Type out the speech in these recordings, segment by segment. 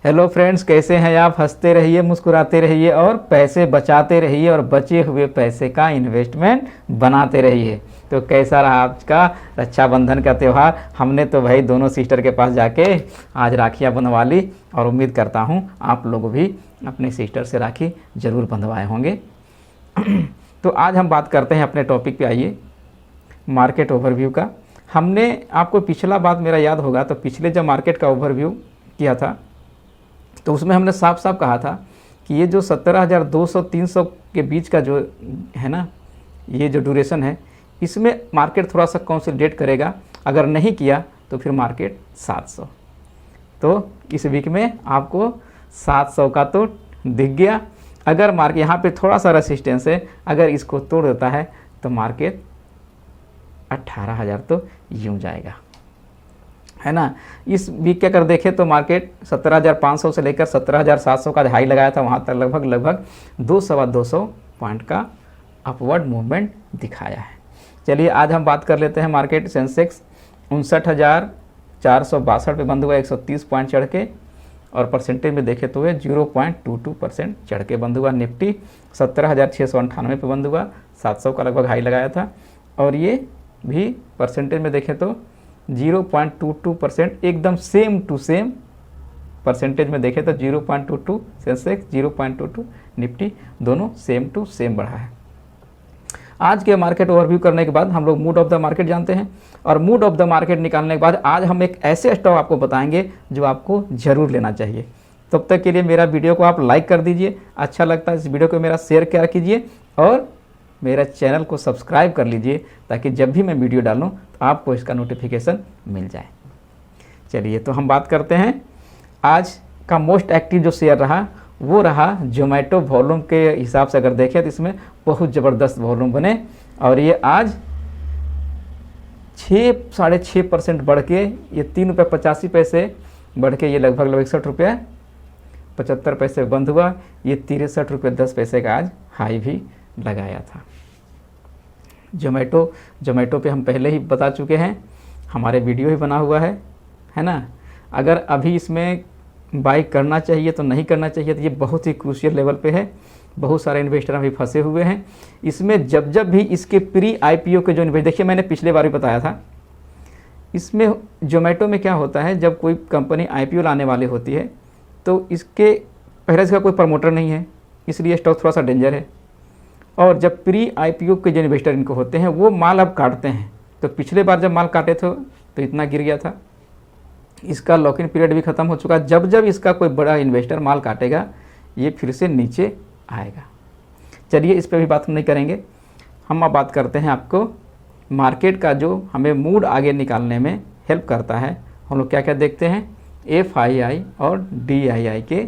Hello friends, कैसे हैं आप? हंसते रहिए, मुस्कुराते रहिए और पैसे बचाते रहिए और बचे हुए पैसे का इन्वेस्टमेंट बनाते रहिए। तो कैसा रहा आज का रक्षाबंधन का त्यौहार? हमने तो भाई दोनों सिस्टर के पास जाके आज राखियाँ बंधवा ली और उम्मीद करता हूँ आप लोग भी अपने सिस्टर से राखी ज़रूर बंधवाए होंगे। तो आज हम बात करते हैं अपने टॉपिक पे। आइए, मार्केट ओवरव्यू का। हमने आपको पिछला बात मेरा याद होगा तो पिछले जब मार्केट का ओवरव्यू किया था तो उसमें हमने साफ साफ कहा था कि ये जो 17,200-300 के बीच का जो है ना, ये जो ड्यूरेशन है, इसमें मार्केट थोड़ा सा कंसोलिडेट करेगा। अगर नहीं किया तो फिर मार्केट 700। तो इस वीक में आपको 700 का तो दिख गया। अगर मार्केट यहाँ पे थोड़ा सा रेसिस्टेंस है, अगर इसको तोड़ देता है तो मार्केट 18,000 तो यूँ जाएगा, है ना। इस वीक के अगर देखें तो मार्केट 17,500 से लेकर 17,700 का हाई लगाया था, वहाँ तक लगभग 200-250 पॉइंट का अपवर्ड मूवमेंट दिखाया है। चलिए आज हम बात कर लेते हैं मार्केट। सेंसेक्स 59,462 पे बंद हुआ, 130 पॉइंट चढ़ के, और परसेंटेज में देखें तो 0.22% चढ़ के बंद हुआ। निफ्टी 17,698 पे बंद हुआ, 700 का लगभग हाई लगाया था, और ये भी परसेंटेज में देखें तो 0.22%, एकदम सेम टू सेम। परसेंटेज में देखें तो 0.22 सेंसेक्स, 0.22 निफ्टी, दोनों सेम टू सेम बढ़ा है। आज के मार्केट ओवरव्यू करने के बाद हम लोग मूड ऑफ द मार्केट जानते हैं, और मूड ऑफ द मार्केट निकालने के बाद आज हम एक ऐसे स्टॉक आपको बताएंगे जो आपको ज़रूर लेना चाहिए। तब तक के लिए मेरा वीडियो को आप लाइक कर दीजिए, अच्छा लगता है इस वीडियो को मेरा शेयर क्या कीजिए, और मेरा चैनल को सब्सक्राइब कर लीजिए ताकि जब भी मैं वीडियो डालूं तो आपको इसका नोटिफिकेशन मिल जाए। चलिए तो हम बात करते हैं। आज का मोस्ट एक्टिव जो शेयर रहा वो रहा जोमेटो। वॉल्यूम के हिसाब से अगर देखें तो इसमें बहुत ज़बरदस्त वॉल्यूम बने, और ये आज 6-6.5% बढ़ के ये 3 रुपये 85 पैसे बढ़ के ये लगभग 61 रुपये 75 पैसे बंद हुआ। ये 63 रुपये 10 पैसे का आज हाई भी लगाया था। जोमेटो पे हम पहले ही बता चुके हैं, हमारे वीडियो ही बना हुआ है ना। अगर अभी इसमें बाई करना चाहिए तो नहीं करना चाहिए, तो ये बहुत ही क्रूशियल लेवल पे है। बहुत सारे इन्वेस्टर अभी फंसे हुए हैं इसमें। जब भी इसके प्री आईपीओ के जो इन्वेस्ट, देखिए मैंने पिछले बार भी बताया था, इसमें जोमेटो में क्या होता है, जब कोई कंपनी आईपीओ लाने वाली होती है तो इसके पहले इसका कोई प्रमोटर नहीं है, इसलिए स्टॉक थोड़ा सा डेंजर है। और जब प्री आईपीओ के जो इन्वेस्टर इनको होते हैं वो माल अब काटते हैं। तो पिछले बार जब माल काटे थे तो इतना गिर गया था, इसका लॉक इन पीरियड भी ख़त्म हो चुका। जब इसका कोई बड़ा इन्वेस्टर माल काटेगा ये फिर से नीचे आएगा। चलिए इस पर भी बात नहीं करेंगे, हम अब बात करते हैं आपको मार्केट का जो हमें मूड आगे निकालने में हेल्प करता है। हम लोग क्या क्या देखते हैं, FII और DII के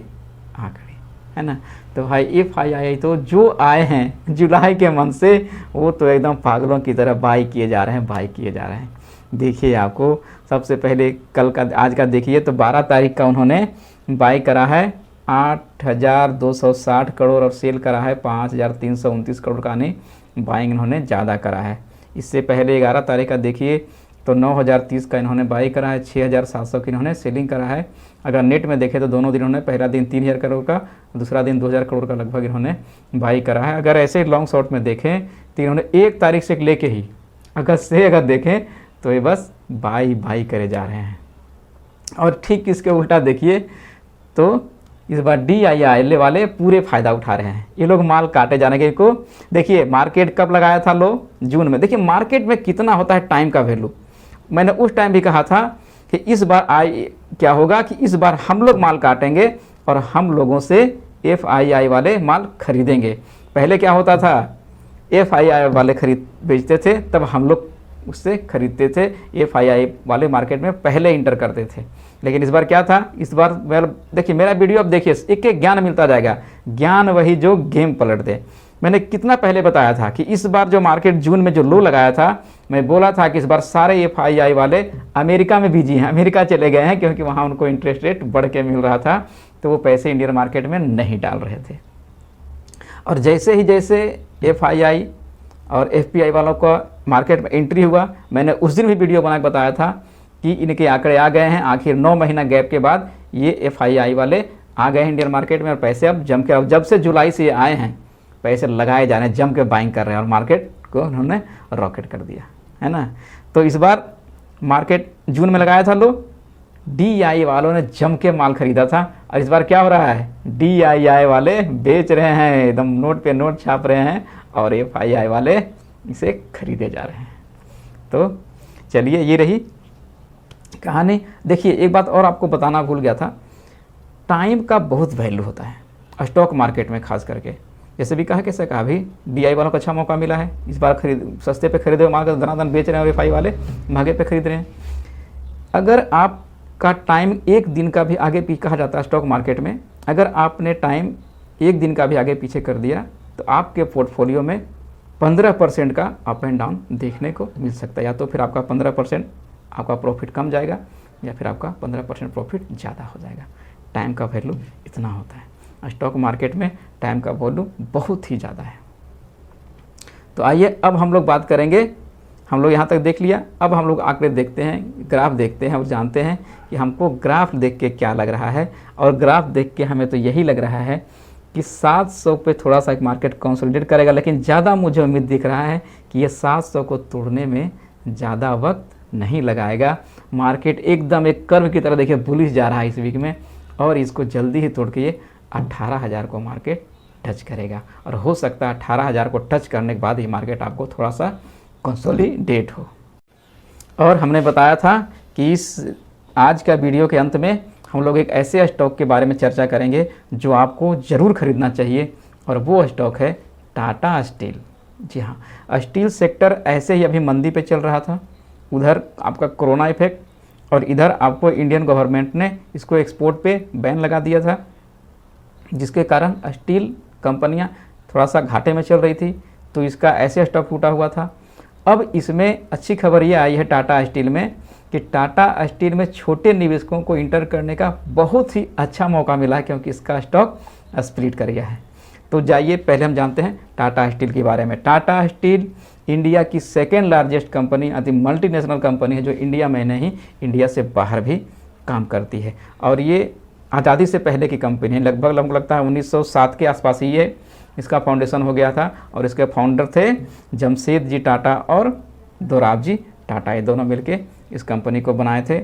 आंकड़े, है ना। तो भाई FII तो जो आए हैं जुलाई के मंथ से वो तो एकदम पागलों की तरह बाई किए जा रहे हैं। देखिए आपको सबसे पहले कल का, आज का देखिए तो 12 तारीख का उन्होंने बाई करा है 8,260 करोड़ और सेल करा है 5,329 करोड़ का। नहीं, बाइंग इन्होंने ज़्यादा करा है। इससे पहले 11 तारीख का देखिए तो 9,030 का इन्होंने बाई करा है, 6,700 की इन्होंने सेलिंग करा है। अगर नेट में देखें तो दोनों दिन इन्होंने, पहला दिन 3,000 करोड़ का, दूसरा दिन 2,000 करोड़ का लगभग इन्होंने बाई करा है। अगर ऐसे लॉन्ग शॉर्ट में देखें तो इन्होंने 1 तारीख से लेके ही अगर देखें तो ये बस बाई करे जा रहे हैं। और ठीक इसके उल्टा देखिए तो इस बार DII वाले पूरे फ़ायदा उठा रहे हैं। ये लोग माल काटे जाने के को, देखिए मार्केट कब लगाया था लो, जून में। देखिए मार्केट में कितना होता है टाइम का वैल्यू। मैंने उस टाइम भी कहा था कि इस बार क्या होगा कि इस बार हम लोग माल काटेंगे और हम लोगों से FII वाले माल खरीदेंगे। पहले क्या होता था, FII वाले बेचते थे तब हम लोग उससे खरीदते थे, FII वाले मार्केट में पहले इंटर करते थे। लेकिन इस बार क्या था, इस बार देखिए मेरा वीडियो अब देखिए, एक ज्ञान मिलता जाएगा, ज्ञान वही जो गेम पलट दे। मैंने कितना पहले बताया था कि इस बार जो मार्केट जून में जो लो लगाया था, मैं बोला था कि इस बार सारे FII वाले अमेरिका में बिजी हैं, अमेरिका चले गए हैं, क्योंकि वहाँ उनको इंटरेस्ट रेट बढ़ के मिल रहा था, तो वो पैसे इंडियन मार्केट में नहीं डाल रहे थे। और जैसे FII और FPI वालों का मार्केट में एंट्री हुआ, मैंने उस दिन भी वीडियो बना के बताया था कि इनके आंकड़े आ गए हैं, आखिर 9 महीना गैप के बाद ये FII वाले आ गए हैं इंडियन मार्केट में और पैसे अब जम के, अब जब से जुलाई से ये आए हैं पैसे लगाए जा रहे हैं, जम के बाइंग कर रहे हैं और मार्केट को उन्होंने रॉकेट कर दिया है ना। तो इस बार मार्केट जून में लगाया था लो, DII वालों ने जम के माल खरीदा था और इस बार क्या हो रहा है, DII वाले बेच रहे हैं, एकदम नोट पे नोट छाप रहे हैं और FII वाले इसे खरीदे जा रहे हैं। तो चलिए ये रही कहानी। देखिए एक बात और आपको बताना भूल गया था, टाइम का बहुत वैल्यू होता है स्टॉक मार्केट में, खास करके जैसे भी कहा कैसे कहा, अभी DII वालों को अच्छा मौका मिला है, इस बार सस्ते पे खरीदे हुए माल दनादन बेच रहे हैं और FI वाले महंगे पे खरीद रहे हैं। अगर आपका टाइम एक दिन का भी आगे पीछे, कहा जाता है स्टॉक मार्केट में, अगर आपने टाइम एक दिन का भी आगे पीछे कर दिया तो आपके पोर्टफोलियो में 15% का अप एंड डाउन देखने को मिल सकता है। या तो फिर आपका 15% आपका प्रॉफिट कम जाएगा या फिर आपका 15% प्रॉफिट ज़्यादा हो जाएगा। टाइम का वैल्यू इतना होता है स्टॉक मार्केट में, टाइम का वैल्यू बहुत ही ज़्यादा है। तो आइए अब हम लोग बात करेंगे, हम लोग यहाँ तक देख लिया, अब हम लोग आंकड़े देखते हैं, ग्राफ देखते हैं और जानते हैं कि हमको ग्राफ देख के क्या लग रहा है। और ग्राफ देख के हमें तो यही लग रहा है कि 700 पे थोड़ा सा मार्केट कंसोलिडेट करेगा, लेकिन ज़्यादा मुझे उम्मीद दिख रहा है कि ये 700 को तोड़ने में ज़्यादा वक्त नहीं लगाएगा। मार्केट एकदम एक कर्व की तरह देखिए बुलिश जा रहा है इस वीक में और इसको जल्दी ही तोड़ के ये 18,000 को मार्केट टच करेगा और हो सकता है 18,000 को टच करने के बाद ही मार्केट आपको थोड़ा सा कंसोलिडेट हो। और हमने बताया था कि इस आज का वीडियो के अंत में हम लोग एक ऐसे स्टॉक के बारे में चर्चा करेंगे जो आपको ज़रूर खरीदना चाहिए और वो स्टॉक है टाटा स्टील। जी हाँ, स्टील सेक्टर ऐसे ही अभी मंदी पे चल रहा था, उधर आपका कोरोना इफेक्ट और इधर आपको इंडियन गवर्नमेंट ने इसको एक्सपोर्ट पे बैन लगा दिया था, जिसके कारण स्टील कंपनियां थोड़ा सा घाटे में चल रही थी, तो इसका ऐसे स्टॉक टूटा हुआ था। अब इसमें अच्छी खबर ये आई है टाटा स्टील में कि टाटा स्टील में छोटे निवेशकों को इंटर करने का बहुत ही अच्छा मौका मिला है, क्योंकि इसका स्टॉक स्प्लिट कर गया है। तो जाइए पहले हम जानते हैं टाटा स्टील के बारे में। टाटा स्टील इंडिया की सेकेंड लार्जेस्ट कंपनी, अति मल्टीनेशनल कंपनी है जो इंडिया में नहीं, इंडिया से बाहर भी काम करती है और ये आज़ादी से पहले की कंपनी है। लगभग हमको लगता है 1907 के आसपास ही ये इसका फाउंडेशन हो गया था और इसके फाउंडर थे जमशेद जी टाटा और दोराब जी टाटा, ये दोनों मिलके इस कंपनी को बनाए थे।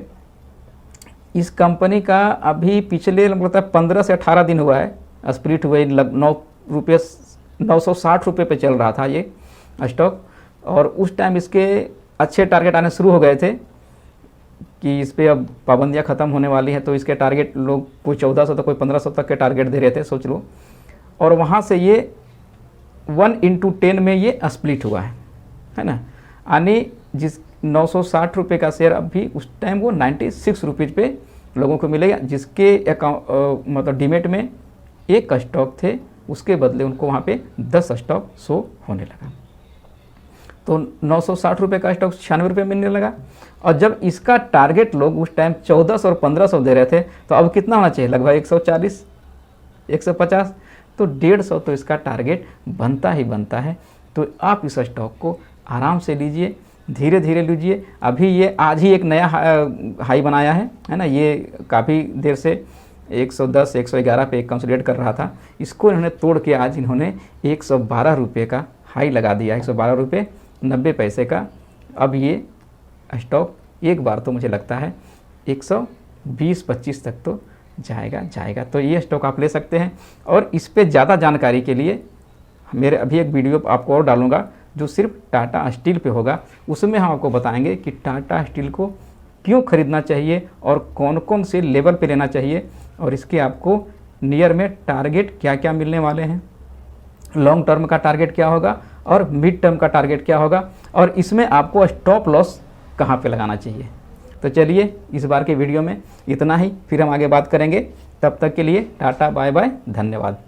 इस कंपनी का अभी पिछले लगता है 15 से 18 दिन हुआ है स्प्लिट हुए, 960 रुपये पे चल रहा था ये स्टॉक और उस टाइम इसके अच्छे टारगेट आने शुरू हो गए थे कि इस पर अब पाबंदियाँ ख़त्म होने वाली हैं, तो इसके टारगेट लोग कोई 1400 तक कोई 1500 तक के टारगेट दे रहे थे, सोच लो। और वहाँ से ये 1/10 में ये स्प्लिट हुआ है ना, यानी जिस 960 रुपये का शेयर अभी उस टाइम वो 96 रुपीज़ पे लोगों को मिलेगा, जिसके अकाउंट मतलब डीमेट में एक स्टॉक थे, उसके बदले उनको वहाँ पे 10 स्टॉक शो होने लगा। तो 960 रुपये का स्टॉक 96 रुपये मिलने लगा और जब इसका टारगेट लोग उस टाइम 1400 और 1500 दे रहे थे, तो अब कितना होना चाहिए, लगभग 140 150, तो 150 तो इसका टारगेट बनता ही बनता है। तो आप इस स्टॉक को आराम से लीजिए, धीरे धीरे लीजिए। अभी ये आज ही एक नया हाई बनाया है ना, ये काफ़ी देर से 110 111 पे कंसोलिडेट कर रहा था, इसको इन्होंने तोड़ के आज इन्होंने 112 रुपये का हाई लगा दिया, 112 रुपये 90 पैसे का। अब ये स्टॉक एक बार तो मुझे लगता है 120-25 तक तो जाएगा। तो ये स्टॉक आप ले सकते हैं और इस पे ज़्यादा जानकारी के लिए मेरे अभी एक वीडियो आपको और डालूंगा जो सिर्फ टाटा स्टील पे होगा, उसमें हम आपको बताएंगे कि टाटा स्टील को क्यों खरीदना चाहिए और कौन कौन से लेवल पे लेना चाहिए और इसके आपको नियर में टारगेट क्या क्या मिलने वाले हैं, लॉन्ग टर्म का टारगेट क्या होगा और मिड टर्म का टारगेट क्या होगा और इसमें आपको स्टॉप लॉस कहाँ पे लगाना चाहिए। तो चलिए इस बार के वीडियो में इतना ही, फिर हम आगे बात करेंगे। तब तक के लिए टाटा बाय बाय, धन्यवाद।